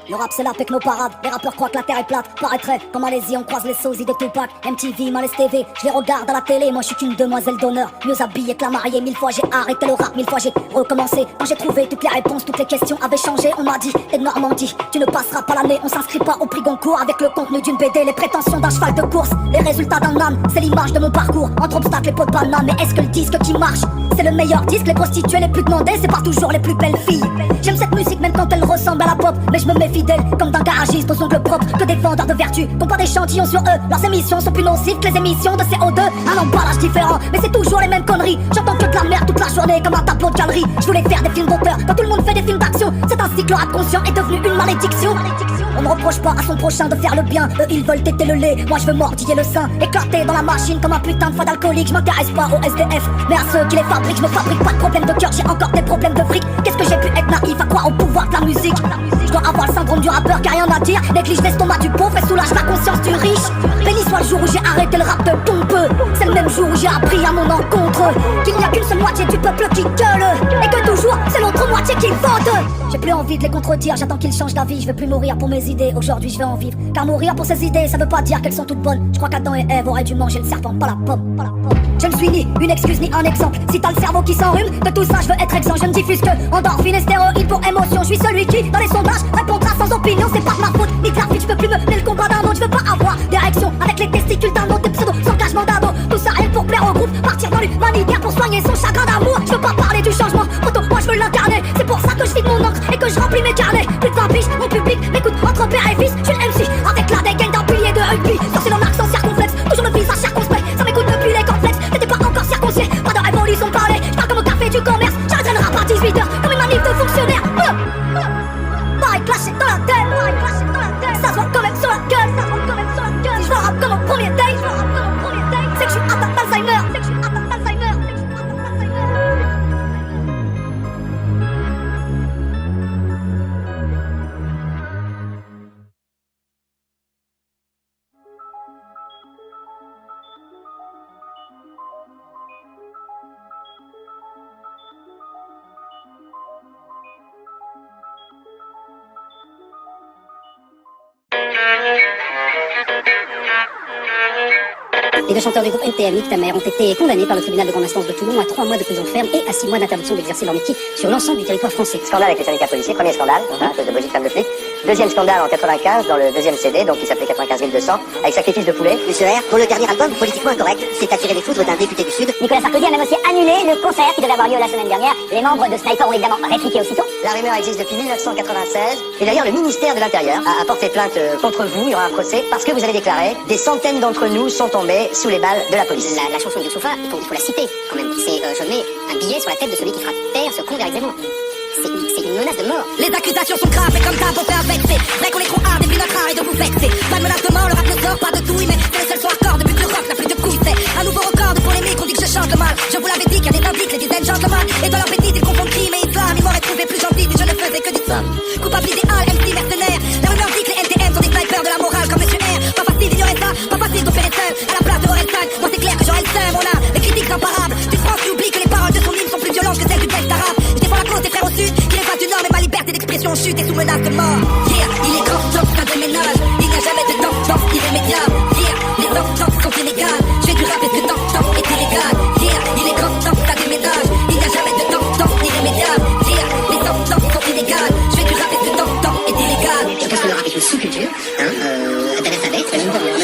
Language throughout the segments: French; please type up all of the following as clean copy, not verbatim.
Le rap c'est la techno-parade, les rappeurs croient que la terre est plate. Paraîtrait, comme Malaisie on croise les sosies de Tupac. MTV, Malaise TV, je les regarde à la télé. Moi je suis qu'une demoiselle d'honneur, mieux habillée que la mariée. 1000 fois j'ai arrêté le rap, 1000 fois j'ai recommencé. Quand j'ai trouvé toutes les réponses, toutes les questions avaient changé. On m'a dit, t'es de Normandie, tu ne passeras pas l'année. On s'inscrit pas au prix Goncourt avec le contenu d'une BD. Les prétentions d'un cheval de course, les résultats d'un âne. C'est l'image de mon parcours, entre obstacles et pots de banane. Mais est-ce que le disque qui marche, c'est le meilleur disque? Les prostituées les plus demandées, c'est pas toujours les plus belles filles. J'aime cette musique même quand elle ressemble à la pop, mais je me mets fidèle comme d'un garagiste aux ongles propres. Que des vendeurs de vertu, qu'on pas d'échantillons sur eux. Leurs émissions sont plus nocives que les émissions de CO2. Un emballage différent, mais c'est toujours les mêmes conneries. J'entends que de la merde toute la journée comme un tableau de galerie. Je voulais faire des films d'auteur, quand tout le monde fait des films d'action. C'est ainsi que le rap conscient est devenu une malédiction. On ne reproche pas à son prochain de faire le bien. Eux ils veulent téter le lait, moi je veux mordiller le sein. Éclater dans la machine comme un putain de foie d'alcoolique. Je m'intéresse pas aux SDF, mais à ceux qui les fabriquent. Je me fabrique pas de problème de cœur, j'ai encore des problèmes de fric. Qu'est-ce que j'ai pu être naïf à croire au pouvoir de la musique? Je dois avoir le syndrome du rappeur qui a rien à dire. Néglige l'estomac du pauvre et soulage la conscience du riche. Béni soit le jour où j'ai arrêté le rap de pompeux. C'est le même jour où j'ai appris à mon encontre qu'il n'y a qu'une seule moitié du peuple qui gueule, et que toujours c'est l'autre moitié qui vote. J'ai plus envie de les contredire, j'attends qu'ils changent d'avis. Je veux plus mourir pour mes idées, aujourd'hui je vais en vivre. Car mourir pour ces idées, ça veut pas dire qu'elles sont toutes bonnes. Je crois qu'Adam et Ève auraient dû manger le serpent, pas la pomme, pas la pomme. Je ne suis ni une excuse ni un exemple. Si t'as le cerveau qui s'enrhume, de tout ça je veux être exempt. Je ne diffuse que endorphine et stéroïdes pour émotion. Je suis celui qui, dans les sondages, répondra sans opinion. C'est pas de ma faute, ni de la vie, je peux plus mener le combat d'un autre. Je veux pas avoir d'érection avec les testicules d'un autre. Des pseudo, sans engagement d'ado. Tout ça rien pour plaire au groupe, partir dans l'humanitaire pour soigner son chagrin d'amour. Je veux pas parler du changement, autant moi je veux l'incarner. C'est pour ça que je vide mon encre et que je remplis mes carnets. Plus de 20 piges, mon public m'écoute entre père et fils. Je suis le MC avec la dégaine d'un pilier de rugby. Sorcier dans l'accent circonflexe, toujours le visage circonspect. Ça m'écoute depuis les complexes, t'étais pas encore circoncis. Pas de révolution parlée, j'parle comme au café du commerce. J'arrêterai le rap à 18h comme une manif de fonctionnaires. Pareil clashé dans la tête, pareil clashé dans la tête. Ça se voit quand même sur la gueule, ça se voit quand même sur la gueule. Si je rappe comme au premier date, c'est que je suis atteint d'Alzheimer, c'est que je suis atteint d'Alzheimer, c'est que je suis atteint d'Alzheimer. Les deux chanteurs du groupe NTM, Nick ta mère, ont été condamnés par le tribunal de grande instance de Toulon à 3 mois de prison ferme et à 6 mois d'interdiction d'exercer leur métier sur l'ensemble du territoire français. Scandale avec les syndicats policiers, premier scandale, à cause de Brigitte Femme de flic. Deuxième scandale en 95, dans le deuxième CD, donc qui s'appelait 95 200, avec Sacrifice de poulet. Monsieur R, pour le dernier album, politiquement incorrect, c'est attirer les foudres d'un député du Sud. Nicolas Sarkozy a même aussi annulé le concert qui devait avoir lieu la semaine dernière. Les membres de Sniper ont évidemment répliqué aussitôt. La rumeur existe depuis 1996. Et d'ailleurs, le ministère de l'Intérieur a porté plainte contre vous, il y aura un procès, parce que vous avez déclaré des centaines d'entre nous sont tombés sous les balles de la police. La chanson de Youssoufa, il faut la citer quand même. C'est je mets un billet sur la tête de celui qui fera taire ce con d'Éric Zemmour. C'est une menace de mort. Les accusations sont graves et comme ça pour faire vexer. Vrai qu'on est trop hard et puis notre art est de vous vexer. Pas de menace de mort, le rap ne sort pas de tout, mais c'est le seul son hardcore depuis que le rock n'a plus de couilles. C'est un nouveau record de polémique, on dit que je chante le mal. Je vous l'avais dit qu'il y a des indices, les dizaines gentlemen. Et dans leur bêtise, ils confondent crime et islam. Ils m'auraient trouvé plus gentil si je ne faisais que du somme. Coupable idéal, MC mercenaire. La rumeur dit que les NTM sont des snipers de la morale comme Monsieur R. Pas facile d'ignorer ça, pas facile d'opérer seul. À la place de Orelsan, moi c'est clair que j'aurais le seum. On a les critiques imparables du France qui oublie que les paroles de son hymne sont plus violentes que celles du texte arabe. Je défends la cause des frères au sud, qui les fassent du nord, mais ma liberté d'expression chute et sous menace de mort. Yeah, il est grand temps, ça déménage. Il n'y a jamais de temps irrémédiable. Yeah, les temps sont illégales. Je fais du rap et que temps est illégal. Yeah, il est grand temps, ça déménage. Il n'y a jamais de temps irrémédiable. Yeah, les temps sont illégales. Je fais du rap et que temps est illégal. Je pense que le rap est une sous-culture, analphabète,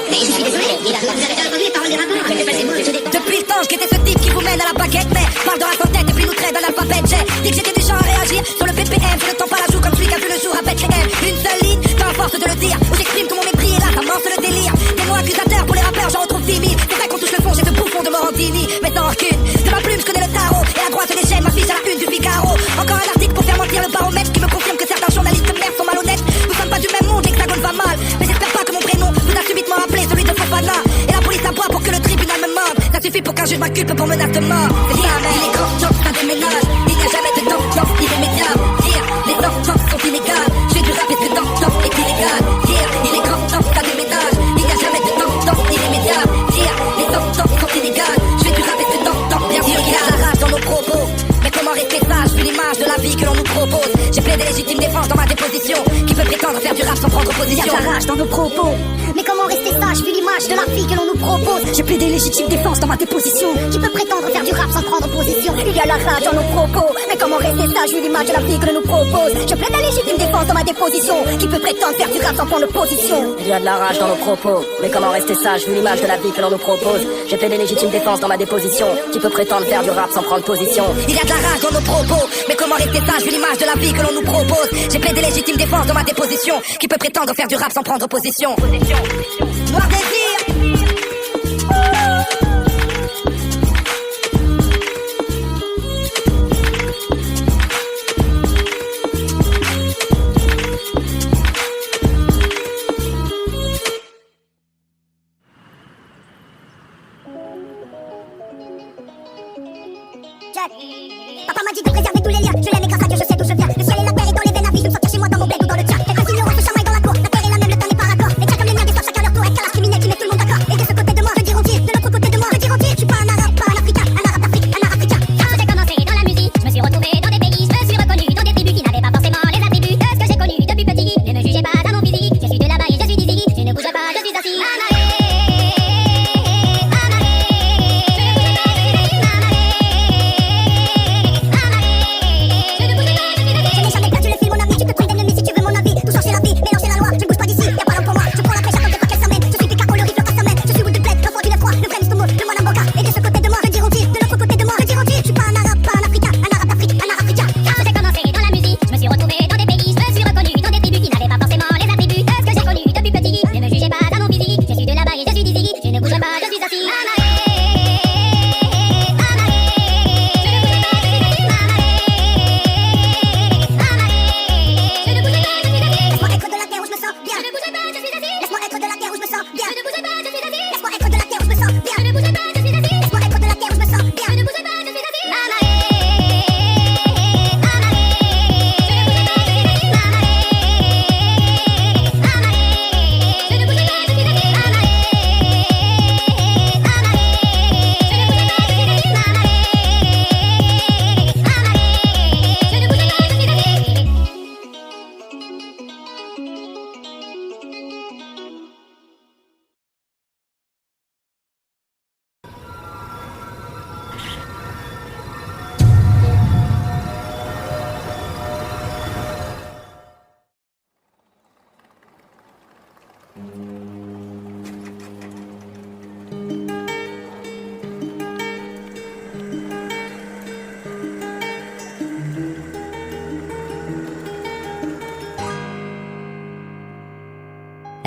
mais je suis désolé, vous avez déjà entendu les paroles des rappeurs, mais c'est pas ces mots, Depuis le temps, j'étais ce type qui vous mène à la baguette, mais parle de la tête et puis nous traite d'un alphabet. J'ai dit que j'étais du genre à réagir sur le BPM. Je ne tends pas la joue comme celui qui a vu le jour à Bethléem. Une seule ligne, peu importe de le dire, où j'exprime que mon mépris est là, ça morce le délire. Des mots accusateurs pour les rappeurs, j'en retrouve 10 000. C'est vrai qu'on touche le fond, j'ai ce bouffon de Morandini, mais sans rancune. De ma plume, je connais le tarot, et la droite des chaînes m'affiche à la une du Figaro. Encore un article pour faire mentir le baromètre qui me confirme que certains journalistes de merde sont malhonnêtes. Nous sommes pas du même monde, l'hexagone va mal, mais j'espère pas que mon prénom vous a subitement appelé celui de Fofana. Et la police aboie pour que le tribunal me morde. Ça suffit pour qu'un juge m'inculpe pour menace de mort. C'est ça, mais il est grand temps, ça déménage. Il n'y a jamais de temps irrémédiable. Yeah, les temps sont illégales. Je fais du rap et que temps est illégal. Yeah, il est grand temps, ça déménage. Il n'y a jamais de temps irrémédiable. Yeah, les temps sont illégales. Je fais du rap et que temps bien sûr il y a la rage dans nos propos. Mais comment rester sage vu l'image de la vie que l'on nous propose? J'ai plaidé légitime sans prendre position. Il y a de la rage dans nos propos. Mais comment rester sage vu l'image de la fille que l'on nous propose? Je plaide des légitimes défenses dans ma déposition. Qui peut prétendre faire du rap sans prendre position? Il y a de la rage dans nos propos. Mais comment rester sage vu l'image de la fille que l'on nous propose? Je plaide des légitimes défenses dans ma déposition. Qui peut prétendre faire du rap sans prendre position? Il y a de la rage dans nos propos, mais comment rester sage vu l'image de la vie que l'on nous propose? J'ai fait des légitimes défenses dans ma déposition. Qui peut prétendre faire du rap sans prendre position? Il y a de la rage dans nos propos, mais comment rester sage vu l'image de la vie que l'on nous propose? J'ai plaidé légitime défense dans ma déposition. Qui peut prétendre faire du rap sans prendre position? Noir désir. Papa m'a dit de préserver tous les liens. Je l'aime et grâce à Dieu je sais d'où je viens. Le ciel et la terre et dans les veines la vie. Je me sens chez moi dans mon bled ou dans le tien. Les princes ignorants se chamaillent dans la cour. La terre est la même, le temps n'est pas raccord. Les tiens comme les miens déçoivent chacun leur tour. Escalade criminel qui met tout le monde d'accord. Et de ce côté de moi, que diront-ils? De l'autre côté de moi, que diront-ils? Je suis pas un arabe, pas un africain. Un arabe d'Afrique, un arabe africain. Quand j'ai commencé dans la musique, je me suis retrouvé dans des pays, je me suis reconnu dans des tribus qui n'avaient pas forcément les attributs de ce que j'ai connu depuis petit. Ne me jugez pas à mon physique, je suis de là-bas et je suis d'ici. Je ne bougerai pas, je suis assis.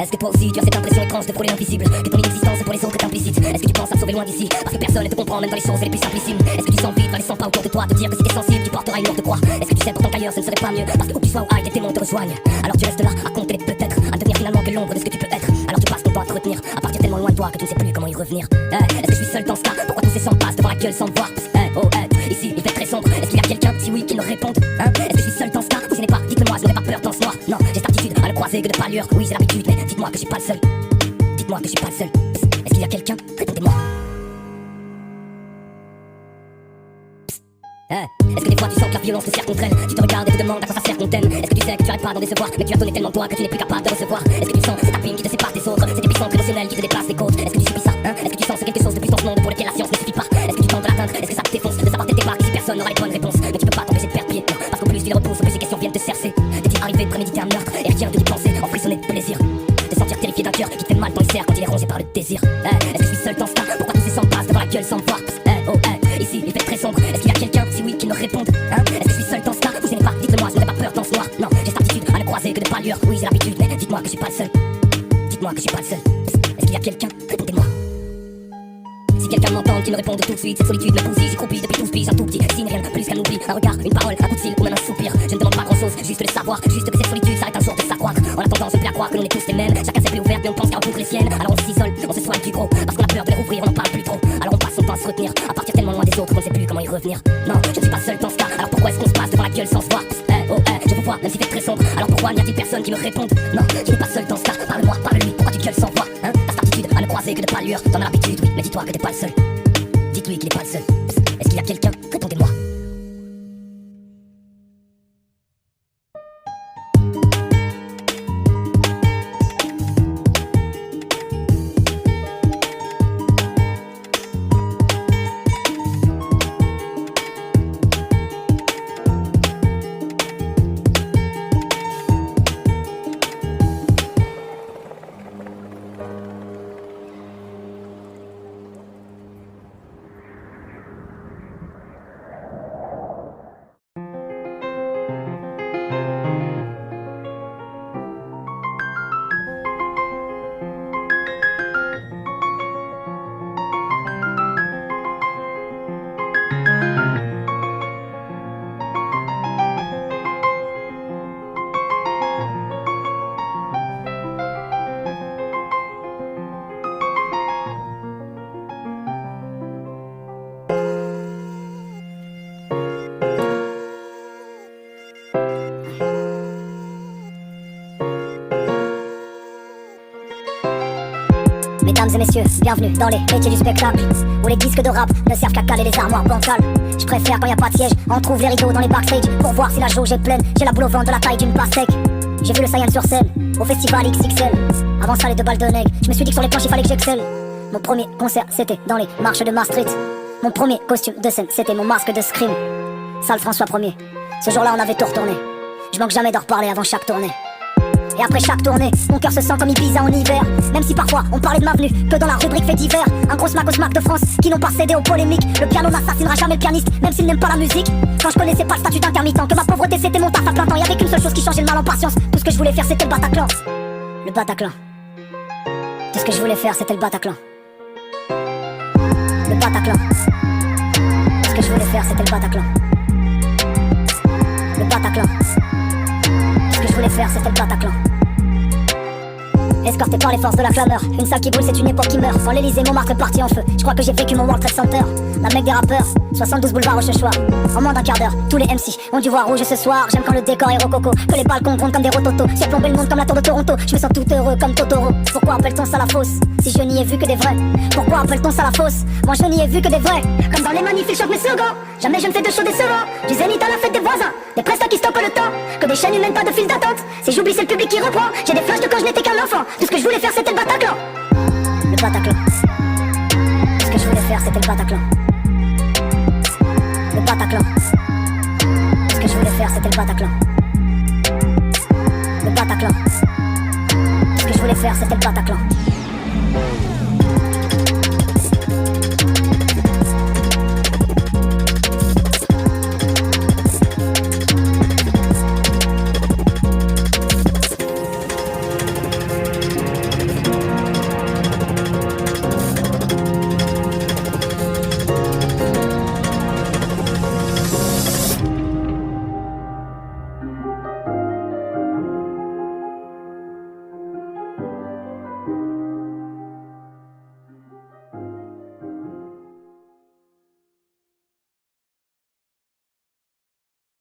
Est-ce que toi aussi tu as cette impression étrange de frôler l'invisible, que ton inexistence pour les autres est implicite? Est-ce que tu penses à sauver loin d'ici, parce que personne ne te comprend même dans les choses les plus simplissimes? Est-ce que tu sens vite dans les 100 pas autour de toi te dire que si t'es sensible tu porteras une lourde croix? Est-ce que tu sais pourtant qu'ailleurs ce ne serait pas mieux, parce que où que tu sois ou aille des témoins te rejoignent? Alors tu restes là à compter peut-être, à devenir finalement que l'ombre de ce que tu peux être. Alors tu passes ton temps à te retenir, à partir tellement loin de toi que tu ne sais plus comment y revenir. Est-ce que je suis seul dans ce cas? Pourquoi tous ces sangs passent devant la gueule sans me voir? Ici il fait très sombre, est-ce qu'il y a quelqu'un? Si oui, qui me réponde, Est-ce que je suis seul dans ce cas? Ou ce n'est pas, dites-le moi, je n'ai pas peur dans ce noir. Non, j'ai cette attitude à le croiser que de pâlure. Oui, j'ai l'habitude, mais dites-moi que je suis pas le seul. Dites-moi que je suis pas le seul. Est-ce qu'il y a quelqu'un? Répondez-moi. Est-ce que des fois tu sens que la violence te sert contre elle? Tu te regardes et te demandes à quoi ça sert qu'on t'aime. Est-ce que tu sais que tu arrêtes pas d'en décevoir, mais tu as donné tellement de toi que tu n'es plus capable de recevoir? Est-ce que tu sens cette tapine qui te sépare des autres, cette épuisante émotionnelle qui te déplace des côtes? Est-ce que tu subis ça, Est-ce que tu sens quelque chose de plus dans ce monde pour lequel la science ne suffit pas? Est-ce que tu tentes de l'atteindre? Est-ce que ça te défonce de savoir tes marques si personne n'aura les bonnes réponses? Mais tu peux pas t'empêcher de perdre pied, parce qu'au plus tu les repousses, au plus ces questions viennent te cercer. T'es-il arrivé de préméditer un meurtre et rien de d'y penser, emprisonné de plaisir? De sentir terrifié d'un cœur qui te fait mal dans les cerfs quand il est rongé par le désir. Est-ce que je suis seul dans ce cas? Pourquoi tous ces sangs passent devant la gueule sans me voir? Ici il fait très sombre, est-ce qu'il y a quelqu'un? Si oui, qui me réponde, Est-ce que je suis seul dans ce cas? Ou ce n'est pas, dites-le moi, je n'ai pas peur dans ce noir. Non, j'ai cette attitude à ne croiser que de pâlure. Oui, j'ai l'habitude, mais dites-moi que je suis pas le seul. Dites-moi que je suis pas le seul. Est-ce qu'il y a quelqu'un? Répondez-moi. Si quelqu'un m'entend, qu'il me réponde tout de suite. Cette solitude me bousille, j'y croupis depuis 12 piges. Un tout petit signe, rien plus qu'un oubli. Un regard, une parole, un coup de fil ou même un soupir. Je ne demande pas grand-chose, juste le savoir. Juste que cette solitude s'arrête un jour de s'accroître. En attendant, je me plais à croire que l'on est tous les mêmes. Chacun ses plaies ouvertes, mais on pense qu'à rencontrer les siennes. Alors on s'isole, on se soigne du gros. Parce qu'on a peur de les rouvrir, on en parle plus trop. Alors on passe son temps à se retenir, à partir tellement loin des autres qu'on ne sait plus comment y revenir. Non, je ne suis pas seul dans ce cas. Alors pourquoi est-ce qu'on se passe devant la gueule sans se voir? Je vous vois, même si c'est très sombre. Alors pourquoi n'y a-t-il personne qui me réponde? Non, je n'ai pas seul dans ce cas. Parle-moi, parle-lui, pourquoi tu gueules sans voix? T'as cette attitude à ne croiser que de pâlure. T'en as l'habitude, oui, mais dis-toi que t'es pas le seul. Dites-lui qu'il est pas le seul. Est-ce qu'il y a quelqu'un? Répondez-moi. Mesdames et messieurs, bienvenue dans les métiers du spectacle, où les disques de rap ne servent qu'à caler les armoires bancales. Je préfère quand y a pas de siège, on trouve les rideaux dans les backstage, pour voir si la jauge est pleine. J'ai la boule au ventre de la taille d'une pastèque. J'ai vu le Saiyan sur scène, au festival XXL. Avant ça les 2 balles de nègre, je me suis dit que sur les planches il fallait que j'excelle. Mon premier concert c'était dans les marches de Maastricht. Mon premier costume de scène c'était mon masque de scream. Salle François 1er, ce jour-là on avait tout retourné. Je manque jamais d'en reparler avant chaque tournée. Et après chaque tournée, mon cœur se sent comme Ibiza en hiver. Même si parfois on parlait de ma venue que dans la rubrique fait divers. Un gros smack au smack de France qui n'ont pas cédé aux polémiques. Le piano n'assassinera jamais le pianiste, même s'il n'aime pas la musique. Quand je connaissais pas le statut d'intermittent, que ma pauvreté c'était mon taf à plein temps. Y'avait qu'une seule chose qui changeait le mal en patience. Tout ce que je voulais faire c'était le Bataclan. Le Bataclan. Tout ce que je voulais faire c'était le Bataclan. Le Bataclan. Tout ce que je voulais faire c'était le Bataclan. Le Bataclan. Tout ce que je voulais faire c'était le Bataclan. Escorté par les forces de la clameur, une salle qui brûle c'est une époque qui meurt. Dans l'Elysée, Montmartre est parti en feu. Je crois que j'ai vécu mon World Trade Center. La mec des rappeurs, 72 boulevard Rochechouart. En moins d'un quart d'heure, tous les MC ont dû voir rouge ce soir. J'aime quand le décor est rococo, que les balcons grondent comme des rototos. J'ai plombé le monde comme la tour de Toronto. Je me sens tout heureux comme Totoro. Pourquoi appelle-t-on ça la fosse si je n'y ai vu que des vrais? Pourquoi appelle-t-on ça la fosse? Moi je n'y ai vu que des vrais. Comme dans les magnifiques chante mes slogans. Jamais je ne fais de show décevant. Du zénith à la fête des voisins. Des prestats qui stoppent le temps. Que des chaînes humaines, pas de file d'attente. Si j'oublie c'est le public qui reprend. J'ai des flashs de quand je n'étais qu'un enfant. Tout ce que je voulais faire c'était le Bataclan. Le Bataclan. Tout ce que je voulais faire c'était le Bataclan. Le Bataclan. Tout ce que je voulais faire c'était le Bataclan. Le Bataclan. Tout ce que je voulais faire c'était le Bataclan.